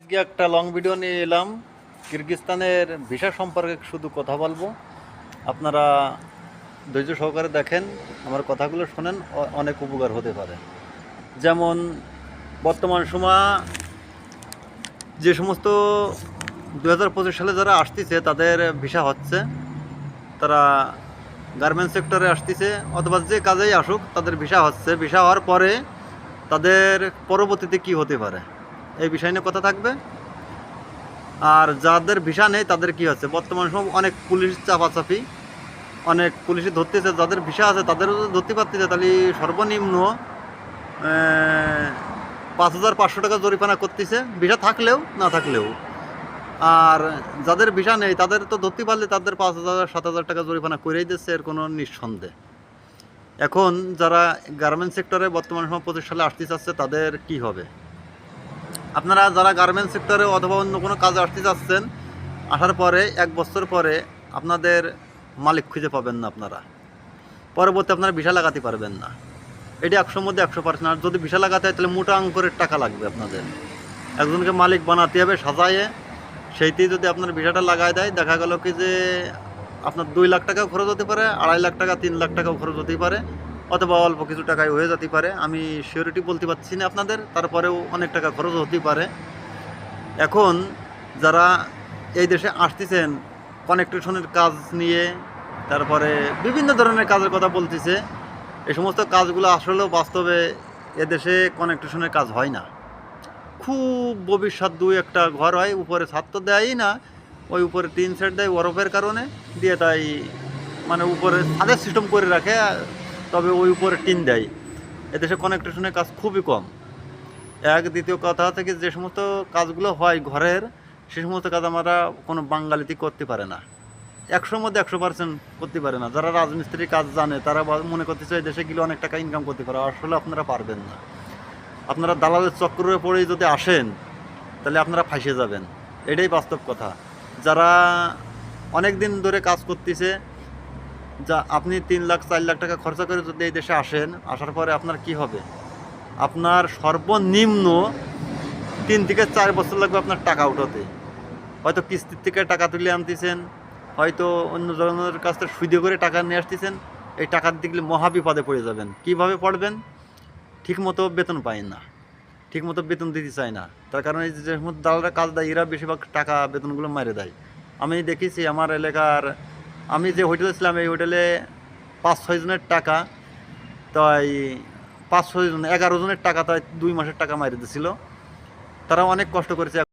আজকে একটা long video নিয়ে এলাম। কিরগিজস্তানের ভিসা সম্পর্কে শুধু কথা বলবো। আপনারা ধৈর্য সহকারে দেখেন, আমার কথাগুলো শোনেন, অনেক উপকার হতে পারে। যেমন বর্তমান সময় যে সমস্ত 2025 সালে যারা আসতেছে তাদের ভিসা হচ্ছে, তারা গার্মেন্টস সেক্টরে আসতেছে অথবা যে কাজেই আসুক তাদের ভিসা হচ্ছে। ভিসা হওয়ার পরে তাদের পরবর্তীতে কি হতে পারে এই বিষয় নিয়ে কথা থাকবে। আর যাদের ভিসা নেই তাদের কি হচ্ছে, বর্তমান সময় অনেক পুলিশ চাপাচাপি, অনেক পুলিশই ধরতেছে। যাদের ভিসা আছে তাদেরও যদি ধরতে পারতেছে, তাহলে সর্বনিম্ন 5,500 টাকা জরিমানা করতেছে, ভিসা থাকলেও না থাকলেও। আর যাদের ভিসা নেই তাদের তো ধরতে পারলে তাদের 5,000-7,000 টাকা জরিমানা করেই দিচ্ছে, এর কোনো নিঃসন্দেহ। এখন যারা গার্মেন্টস সেক্টরে বর্তমান সময় 25 সালে আসতে চাচ্ছে তাদের কি হবে? আপনারা যারা গার্মেন্টস সেক্টরে অথবা অন্য কোনো কাজে আসতে চাচ্ছেন, আসার পরে 1 বছর পরে আপনাদের মালিক খুঁজে পাবেন না, আপনারা পরবর্তী আপনারা ভিসা লাগাতে পারবেন না। এটি 100-র মধ্যে 100%। আর যদি ভিসা লাগাতে হয় তাহলে মোটা অঙ্কের টাকা লাগবে আপনাদের। একজনকে মালিক বানাতে হবে সাজায়ে, সেইতেই যদি আপনার ভিসাটা লাগাই দেয়, দেখা গেল কি যে আপনার 2 লাখ টাকাও খরচ হতে পারে, 2.5 লাখ টাকা 3 লাখ টাকাও খরচ হতেই পারে, অথবা অল্প কিছু টাকায় হয়ে যেতে পারে। আমি সিওরিটি বলতে পারছি না আপনাদের, তারপরেও অনেক টাকা খরচ হতেই পারে। এখন যারা এই দেশে আসতেছেন কনেকট্রেশনের কাজ নিয়ে, তারপরে বিভিন্ন ধরনের কাজের কথা বলতেছে, এই সমস্ত কাজগুলো আসলেও বাস্তবে এদেশে কনেকট্রেশনের কাজ হয় না। খুব ভবিষ্যৎ 2-1টা ঘর হয়, উপরে ছাদ তো দেয়ই না, ওই উপরে টিন সেট দেয় বরফের কারণে দিয়ে, তাই মানে উপরে ছাদের সিস্টেম করে রাখে, তবে ওই উপরে টিন দেয়। এদেশে কনেকট্রেশনের কাজ খুবই কম। দ্বিতীয় কথা হচ্ছে কি, যে সমস্ত কাজগুলো হয় ঘরের, সে সমস্ত কাজ আমরা কোনো বাঙালিতে করতে পারে না, 100-র মধ্যে 100% করতে পারে না। যারা রাজমিস্ত্রির কাজ জানে তারা মনে করতেছে এই দেশে গেলে অনেক টাকা ইনকাম করতে পারে, আসলে আপনারা পারবেন না। আপনারা দালালের চক্রে পড়ে যদি আসেন তাহলে আপনারা ফাঁসে যাবেন, এটাই বাস্তব কথা। যারা অনেক দিন ধরে কাজ করতেছে, যা আপনি 3 লাখ 4 লাখ টাকা খরচা করে যদি এই দেশে আসেন, আসার পরে আপনার কি হবে? আপনার সর্বনিম্ন 3 থেকে 4 বছর লাগবে আপনার টাকা উঠাতে। হয়তো কিস্তির থেকে টাকা তুলে আনতেছেন, হয়তো অন্য জনের কাছ থেকে সুদে করে টাকা নিয়ে আসতেছেন। এই টাকার দিকে মহাবিপদে পড়ে যাবেন। কিভাবে পড়বেন? ঠিকমতো বেতন পায় না, ঠিকমতো বেতন দিতে চায় না। তার কারণে এই যে সমস্ত দালালরা কাজ দেয়, এরা বেশিরভাগ টাকা বেতনগুলো মেরে দেয়। আমি দেখেছি আমার এলাকার, আমি যে হোটেলে ছিলাম এই হোটেলে 5-6 জনের টাকা, তাই 5-6 জন 11 জনের টাকা, তাই 2 মাসের টাকা মারি দিয়েছিল। তারা অনেক কষ্ট করেছে।